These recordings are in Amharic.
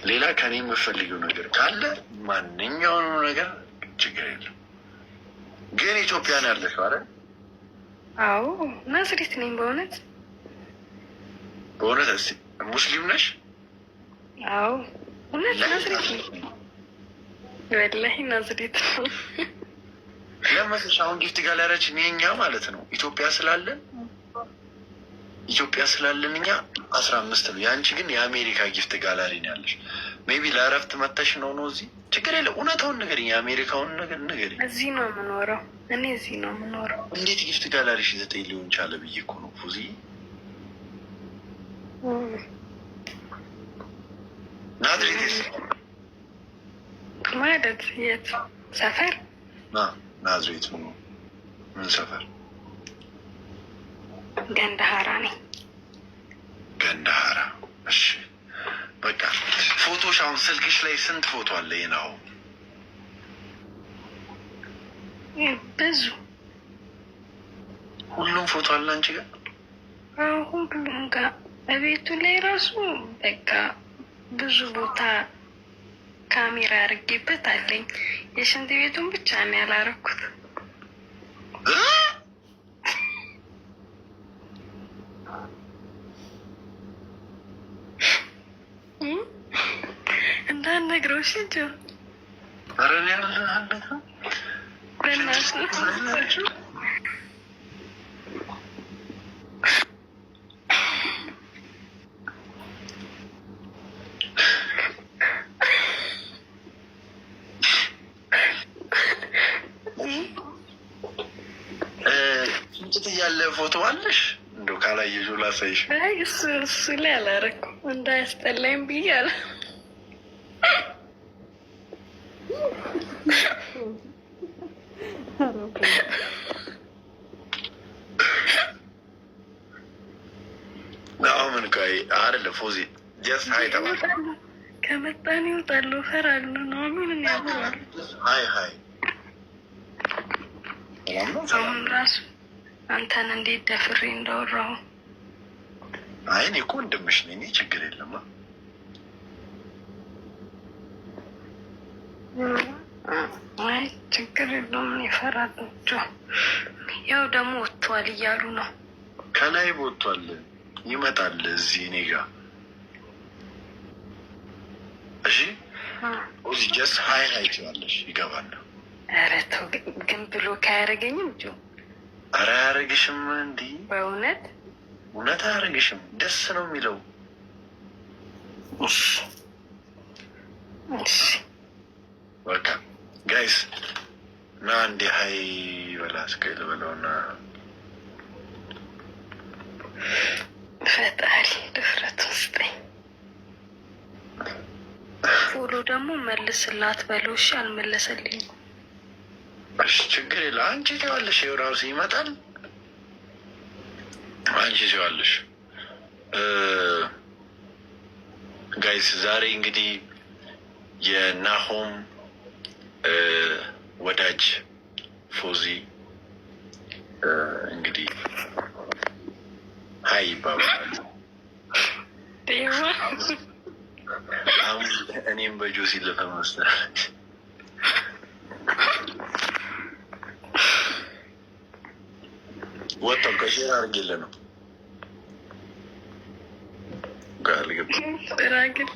ሌላ ከኔ የምፈልገው ነገር ካለ ማንኛውንም ነገር ችግር የለም። ግን ኢትዮጵያ ነው ያለሽው አይደል? አዎ ናዝሬት ነኝ። በእውነት በእውነት እስኪ ሙስሊም ነሽ? አዎ እውነት ናዝሬት ነኝ። ወላሂ ናዝሬት ነው። ለምንሽ አሁን ጊፍት ጋላሪያችን የኛ ማለት ነው ኢትዮጵያ ስላለን እኛ 15 ነው። ያንቺ ግን የአሜሪካ ጊፍት ጋላሪ ነው ያለሽ። ሜቢ ለእረፍት መተሽ ነው እዚህ ችግር የለም። እውነታውን ንገሪኝ፣ የአሜሪካውን ነገር ንገሪኝ። እዚህ ነው የምኖረው እኔ እዚህ ነው የምኖረው። እንዴት ጊፍት ጋላሪሽ 9 ሊሆን ቻለ ብዬ እኮ ነው ፉዚ። ናዝሬት ማለት የት ሰፈር? ናዝሬት ምን ሰፈር? ገንዳሃራ ነኝ። ገንዳሃራ። እሺ በቃ ፎቶሽ አሁን ስልክሽ ላይ ስንት ፎቶ አለ? ነው ብዙ ሁሉም ፎቶ አለ አንቺ ጋር? ሁሉም ጋር በቤቱ ላይ ራሱ በቃ ብዙ ቦታ ካሜራ አድርጌበት አለኝ። የሽንት ቤቱን ብቻ ነው ያላረኩት። እንዳትነግረው እሺ። ጆ እንጭት እያለ ፎቶ አለሽ? እንደው ካላየሽው ላሳይሽ። እሱ ላይ አላረኩም እንዳያስጠላኝ ብዬ አለ። አሁን ቆይ አይደለም ፎዚ ጀስት ሀይ ተባለ። ከመጣን ይወጣሉ ፈራሉ ነው ምን ያባል። ሀይ አሁን ራሱ አንተን እንዴት ደፍሬ እንዳወራሁ። አይ እኔ እኮ ወንድምሽ ነኝ፣ ችግር የለም። አይ ችግር የለውም። የፈራቸው ያው ደግሞ ወጥቷል እያሉ ነው። ከላይ ወጥቷል ይመጣል እዚህ እኔ ጋ። እሺ እዚህ ጀስት ሀይ ትያለሽ ይገባል። ኧረ ተው ግን ብሎ ካያደርገኝም ጆ። ኧረ አያደርግሽም። እንዲህ በእውነት አያደርግሽም። ደስ ነው የሚለው። እሺ በቃ ጋይስ ና እንዲ ሀይ በላ ስቀይል በለውና ፈጣሪ ድፍረቱን ስጠኝ። ፎሎ ደግሞ መልስላት በለው። እሺ አልመለሰልኝም። እሺ ችግር የለ። አንቺ ትይዋለሽ ራሱ ይመጣል። አንቺ ትይዋለሽ። ጋይስ ዛሬ እንግዲህ የናሆም ወዳጅ ፎዚ እንግዲህ ሀይ ይባባላሉ። አሁን እኔም በጆሲ ለተመስላል ወጣው ከሼር አርጌለ ነው ጋር ራግል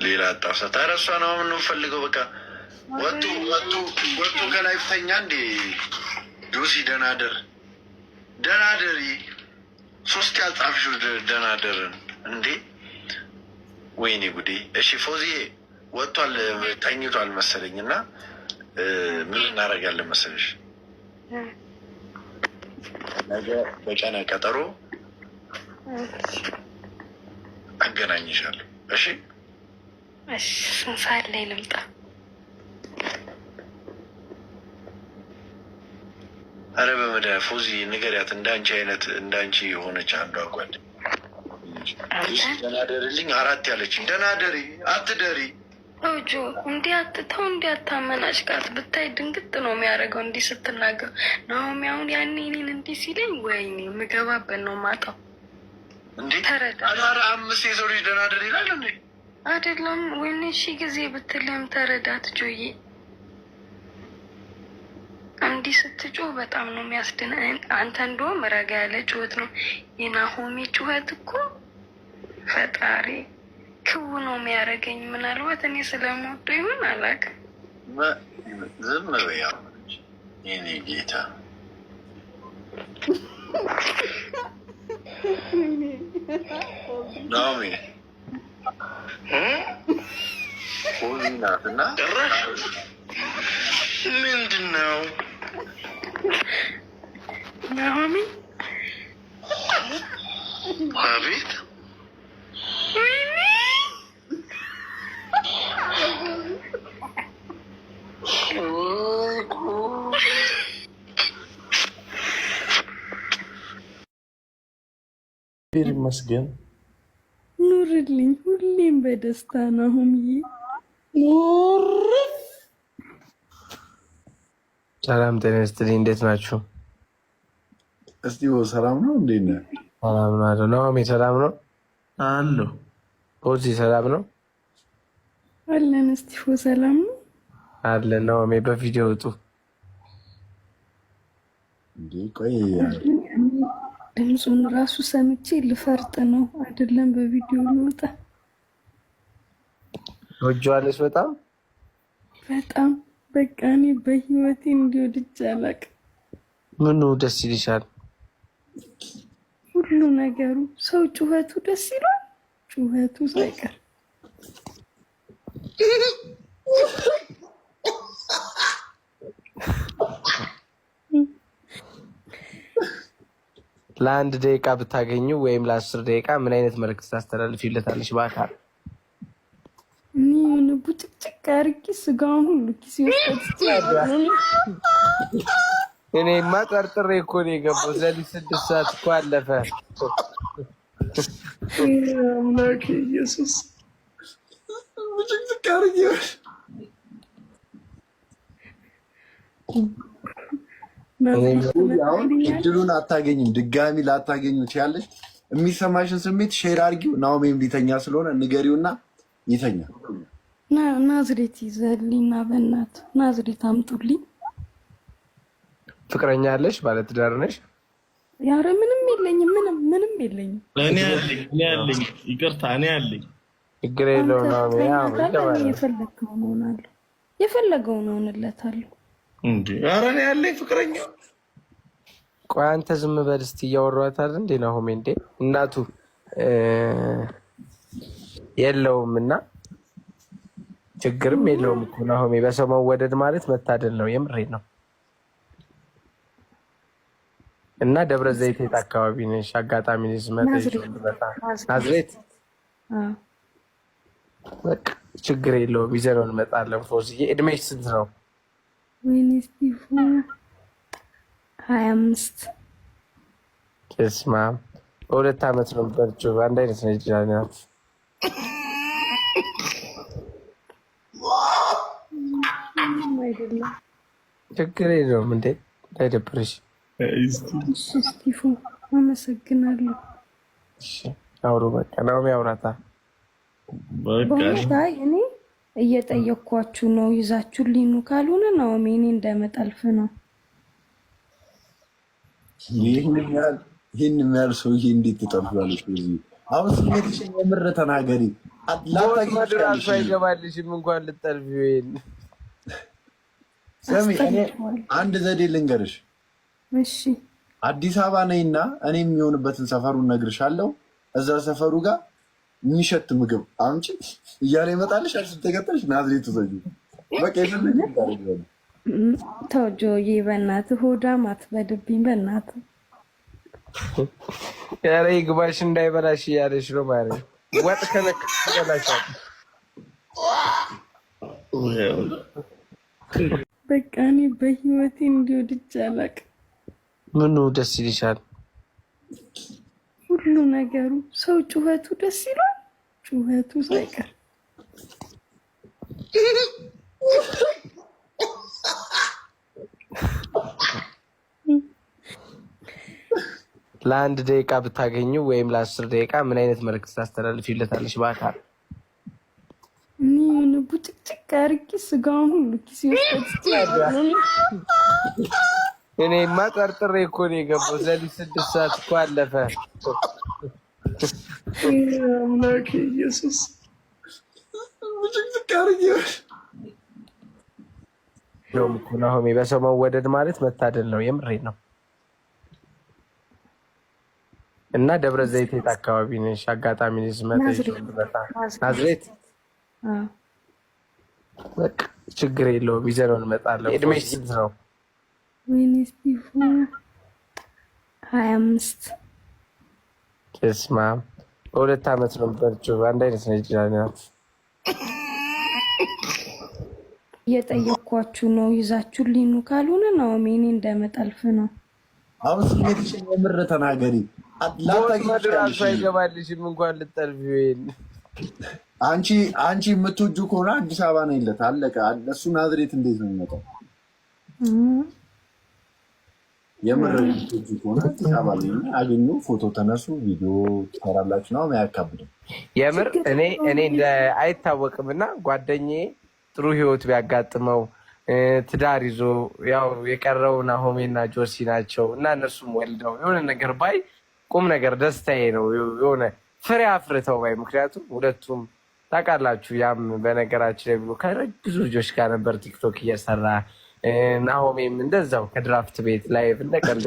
ሌላ አጣፍሳ ታረሷ ነው የምንፈልገው። በቃ ወጡ ከላይ ፍተኛ እንዴ ጆሲ ደናደሪ 3 ያልጻፍሽው ደናደርን እንዴ ወይኔ ጉዴ። እሺ ፎዚዬ ወጥቷል ተኝቷል መሰለኝ እና ምን እናደርጋለን መሰለሽ ነገ በቀነ ቀጠሮ አገናኝሻለሁ። እሺ ስንት ሰዓት ላይ ልምጣ? አረ በመዳ ፎዚ ንገሪያት እንዳንቺ የሆነች አንዷ ጓደኛ ደናደርልኝ 4 ያለች ደናደሪ አትደሪ ጆ እንዲህ አትተው፣ እንዲህ አታመናጭቃት። ብታይ ድንግጥ ነው የሚያደርገው እንዲህ ስትናገር። ናሆሚ አሁን ያኔ እኔን እንዲህ ሲለኝ ወይኔ የምገባበት ነው ማጣው። ተረዳ። ኧረ አምስት የሰው ልጅ ደህና ደር ይላል እንዴ? አይደለም ወይኔ ሺ ጊዜ ብትልም ተረዳት ጆዬ። እንዲህ ስትጮህ በጣም ነው የሚያስድን። አንተ እንደውም ረጋ ያለ ጩኸት ነው። የናሆሚ ጩኸት እኮ ፈጣሪ ክው ነው የሚያደርገኝ። ምናልባት እኔ ስለምወደው ይሆን አላውቅም። ዝም በይ የእኔ ጌታ። ናሆሚ ሆኒ ናት እና ጭራሽ ምንድን ነው ናሆሚ? አቤት ይመስገን። ኑርልኝ ሁሌም በደስታ ናሆምዬ። ሰላም ጤና ይስጥልኝ። እንዴት ናችሁ? እስቲ ሰላም ነው? እንዴት ነህ? ሰላም ነው አለ ናሆሚ። ሰላም ነው አሎ። ፖዚ ሰላም ነው አለን። እስቲፎ ሰላም ነው አለ ናሆሚ። በቪዲዮ ውጡ እንዴ? ቆይ ድምፁን ራሱ ሰምቼ ልፈርጥ ነው አይደለም? በቪዲዮ ልወጣ ወጆዋለች በጣም በጣም በቃ እኔ በህይወቴ እንዲወድጅ አላውቅም። ምኑ ደስ ይልሻል? ሁሉ ነገሩ። ሰው ጩኸቱ ደስ ይላል፣ ጩኸቱ ሳይቀር ለአንድ ደቂቃ ብታገኙ ወይም ለ10 ደቂቃ ምን አይነት መልዕክት ታስተላልፊለታለሽ? በአካል እኔ የሆነ ቡጭቅጭቅ አድርጌ ስጋውን ሁሉ ኪሴ ውስጥ እኔማ ጠርጥሬ እኮ ነው የገባው። ዘሊት 6 ሰዓት እኮ አለፈ። አምላክ ኢየሱስ ቡጭቅጭቅ አድርጌ አሁን እድሉን አታገኝም። ድጋሚ ላታገኙ ትችያለሽ። የሚሰማሽን ስሜት ሼር አድርጊው። ናሆሜም ሊተኛ ስለሆነ ንገሪውና ይተኛ። ናዝሬት ይዘልኝና በእናትህ ናዝሬት አምጡልኝ። ፍቅረኛ አለሽ? ባለትዳር ነሽ? ያረ ምንም የለኝም፣ ምንም የለኝም። እኔ አለኝ ይቅርታ፣ እኔ አለኝ። ችግር የለውም ነው የፈለገውን ሆናለሁ፣ የፈለገውን ሆንለታለሁ። እንዴ ኧረ እኔ ያለኝ ፍቅረኛ። ቆይ አንተ ዝም በል እስኪ። እያወራኋት አይደል እንዴ ናሆሜ? እንዴ እናቱ የለውም እና ችግርም የለውም እኮ ናሆሜ። በሰው መወደድ ማለት መታደል ነው። የምሬን ነው። እና ደብረ ዘይት የት አካባቢ ነሽ? አጋጣሚ ናዝሬት። በቃ ችግር የለውም፣ ይዘነው እንመጣለን። ፎዝዬ እድሜሽ ስንት ነው? ወይኔ ስቲፎ 25 ስማ፣ በ2 ዓመት ነው የምትበልጪው። አንድ አይነት ነች ናት። አይደለም ችግር የለውም። እንዴ እንዳይደብርሽ። ስቲፎ አመሰግናለሁ። አውሩ በቃ ነው ያውራታ። በእውነት እኔ እየጠየኳችሁ ነው፣ ይዛችሁልኝ ነው። ካልሆነ ነው እኔ እንደመጠልፍ ነው። ይህን የሚያል ሰውዬ እንዴት ትጠልፊያለሽ? አሁን ስሜትሽን የምር ተናገሪ። ላታጊራሱ አይገባልሽም እንኳን ልጠልፊ። ወይን ስሚ፣ እኔ አንድ ዘዴ ልንገርሽ። እሺ አዲስ አበባ ነይና እኔ የሚሆንበትን ሰፈሩን ነግርሻለሁ። እዛ ሰፈሩ ጋር የሚሸት ምግብ አምጪ እያለ ይመጣልሽ። አልስተገጠሽ ናዝሬት ዘጁ በቃ ይፈልግ ይባላል። ተው ጆዬ፣ በእናትህ ሆዳም አትበድብኝ በእናትህ። ኧረ ይግባሽ እንዳይበላሽ እያለሽ ነው ማለት ወጥ ከነክ ይበላሻል። በቃ እኔ በህይወቴ እንዲወድጅ አላውቅም። ምኑ ደስ ይልሻል? ሁሉ ነገሩ። ሰው ጩኸቱ ደስ ይላል፣ ጩኸቱ ሳይቀር ለአንድ ደቂቃ ብታገኙ ወይም ለ10 ደቂቃ ምን አይነት መልዕክት ታስተላልፊለታለሽ? በአካል እኔ የሆነ ቡጭቅጭቅ አድርጌ ስጋውን ሁሉ ኪሴ ውስጥ እኔማ ጠርጥሬ እኮ ነው የገባሁት። ለሊት 6 ሰዓት እኮ አለፈ። አምላኬ ኢየሱስ ቡጭቅጭቅ አድርጌ ነው እኮ ናሆሜ። በሰው መወደድ ማለት መታደል ነው። የምሬን ነው። እና ደብረ ዘይት የት አካባቢ ነሽ? አጋጣሚ ስመጣ ናዝሬት። በቃ ችግር የለውም ይዘነው እንመጣለን። እድሜሽ ስንት ነው? ወይኔ ስቲፉ 25 ስማ፣ በ2 ዓመት ነው በርጩ። አንድ አይነት ነች ናት። እየጠየኳችሁ ነው። ይዛችሁ ሊኑ ካልሆነ ነው እኔ እንደመጠልፍ ነው። አሁን ስሜትሽን የምር ተናገሪ። ራሱ አይገባልሽም እንኳን ልጠልፊ። አንቺ የምትወጁ ከሆነ አዲስ አበባ ነው ይለት አለቀ። እሱ ናዝሬት እንዴት ነው የሚመጣው? የምር የምትወጁ ከሆነ አዲስ አበባ ላይ አገኙ፣ ፎቶ ተነሱ፣ ቪዲዮ ትሰራላችሁ ነው የሚያካብደው። የምር እኔ እንደ አይታወቅም እና ጓደኛዬ ጥሩ ህይወት ቢያጋጥመው ትዳር ይዞ ያው የቀረው ናሆሜና ጆሲ ናቸው እና እነሱም ወልደው የሆነ ነገር ባይ ቁም ነገር ደስታዬ ነው። የሆነ ፍሬ አፍርተው ባይ። ምክንያቱም ሁለቱም ታውቃላችሁ፣ ያም በነገራችን ላይ ብሎ ከብዙ ልጆች ጋር ነበር ቲክቶክ እየሰራ ናሆሜም እንደዛው ከድራፍት ቤት ላይቭ እንደቀልድ